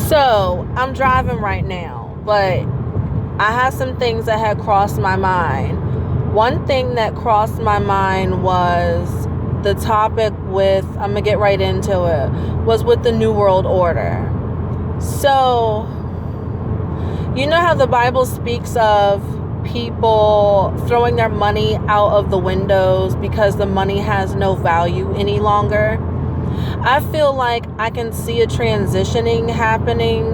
So, I'm driving right now, but I had some things that had crossed my mind. One thing that crossed my mind was the topic with, I'm going to get right into it, was with the New World Order. So, you know how the Bible speaks of people throwing their money out of the windows because the money has no value any longer? I feel like I can see a transitioning happening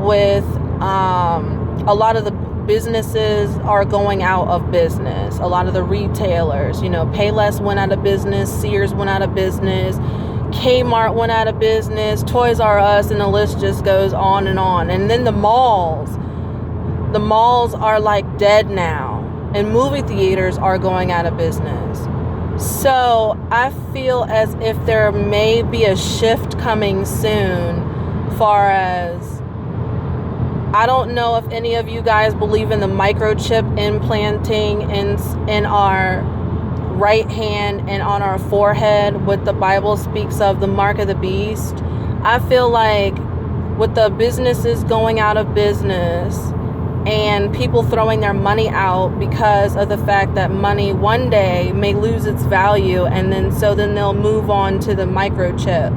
with a lot of the businesses are going out of business. A lot of the retailers, Payless went out of business, Sears went out of business, Kmart went out of business, Toys R Us, and the list just goes on and on. And then the malls are like dead now, and movie theaters are going out of business. So I feel as if there may be a shift coming soon, far as, I don't know if any of you guys believe in the microchip implanting in our right hand and on our forehead, what the Bible speaks of, the mark of the beast. I feel like with the businesses going out of business and people throwing their money out because of the fact that money one day may lose its value, and then they'll move on to the microchip.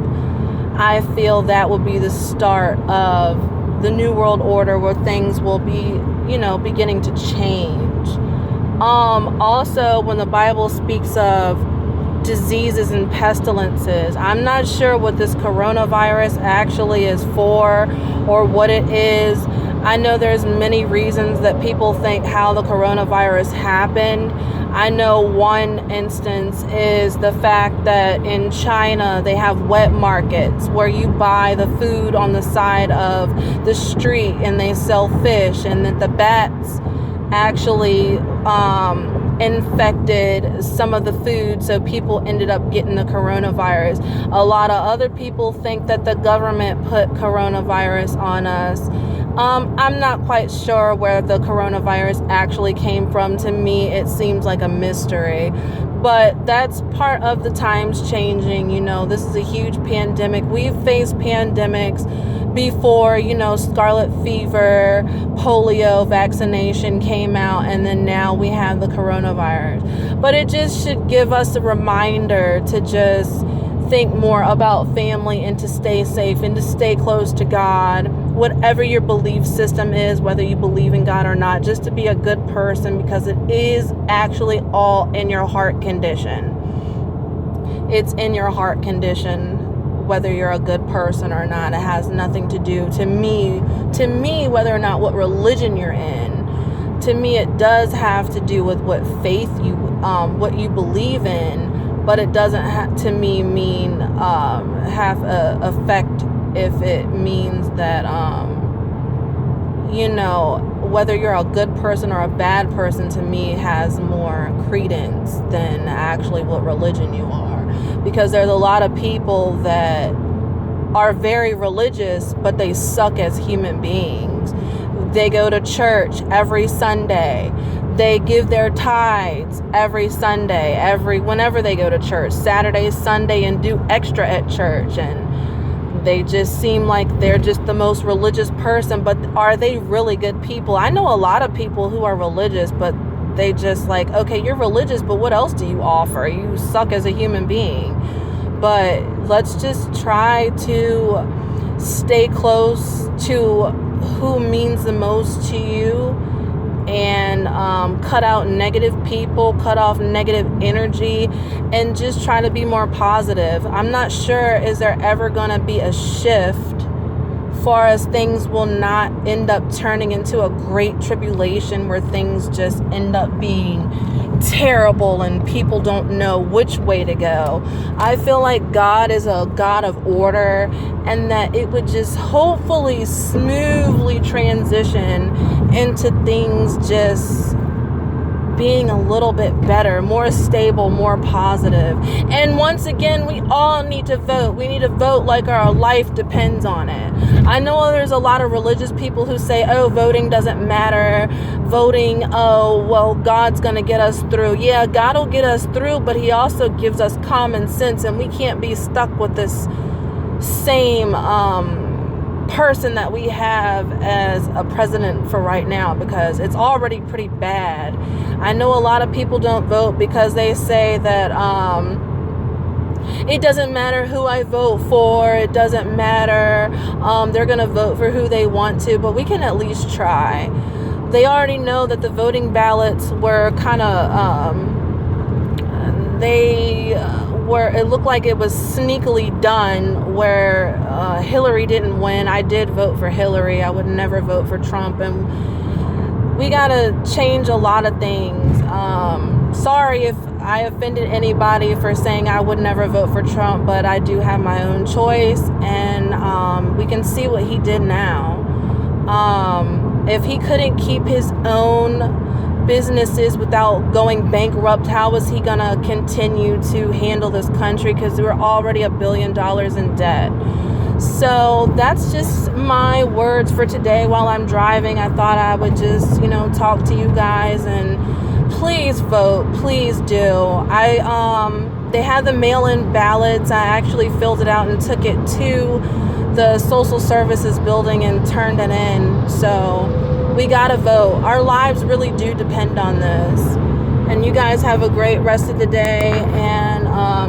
I feel that will be the start of the New World Order, where things will be, beginning to change. Also, when the Bible speaks of diseases and pestilences, I'm not sure what this coronavirus actually is for or what it is. I know there's many reasons that people think how the coronavirus happened. I know one instance is the fact that in China they have wet markets where you buy the food on the side of the street and they sell fish, and that the bats actually infected some of the food, so people ended up getting the coronavirus. A lot of other people think that the government put coronavirus on us. I'm not quite sure where the coronavirus actually came from. To me, it seems like a mystery. But that's part of the times changing. This is a huge pandemic. We've faced pandemics before, scarlet fever, polio vaccination came out, and then now we have the coronavirus. But it just should give us a reminder to just think more about family and to stay safe and to stay close to God. Whatever your belief system is, whether you believe in God or not, just to be a good person, because it is actually all in your heart condition. It's in your heart condition, whether you're a good person or not. It has nothing to do, to me, whether or not what religion you're in. To me, it does have to do with what faith what you believe in, but it doesn't have to me mean have a effect if it means that whether you're a good person or a bad person, to me has more credence than actually what religion you are. Because there's a lot of people that are very religious, but they suck as human beings. They go to church every Sunday. They give their tithes every Sunday, whenever they go to church, Saturday, Sunday, and do extra at church. And they just seem like they're just the most religious person, but are they really good people? I know a lot of people who are religious, but they just like, okay, you're religious, but what else do you offer? You suck as a human being. But let's just try to stay close to who means the most to you, and cut out negative people, cut off negative energy, and just try to be more positive. I'm not sure, is there ever going to be a shift far as things will not end up turning into a great tribulation where things just end up being terrible and people don't know which way to go. I feel like God is a God of order, and that it would just hopefully smoothly transition into things just being a little bit better, more stable, more positive. And once again, we all need to vote. We need to vote like our life depends on it. I know there's a lot of religious people who say, oh, voting doesn't matter. Voting, oh, well, God's going to get us through. Yeah, God will get us through, but he also gives us common sense, and we can't be stuck with this same person that we have as a president for right now, because it's already pretty bad. I know a lot of people don't vote because they say that it doesn't matter who I vote for, it doesn't matter, they're gonna vote for who they want to, but we can at least try. They already know that the voting ballots were kind of it looked like it was sneakily done, where Hillary didn't win. I did vote for Hillary. I would never vote for Trump, and we gotta change a lot of things. Sorry if I offended anybody for saying I would never vote for Trump, but I do have my own choice, and we can see what he did now. If he couldn't keep his own businesses without going bankrupt, how is he gonna continue to handle this country? Because we're already $1 billion in debt. So that's just my words for today while I'm driving. I thought I would just, talk to you guys, and please vote, please do. They have the mail-in ballots. I actually filled it out and took it to the social services building and turned it in. So we gotta vote. Our lives really do depend on this. And you guys have a great rest of the day, and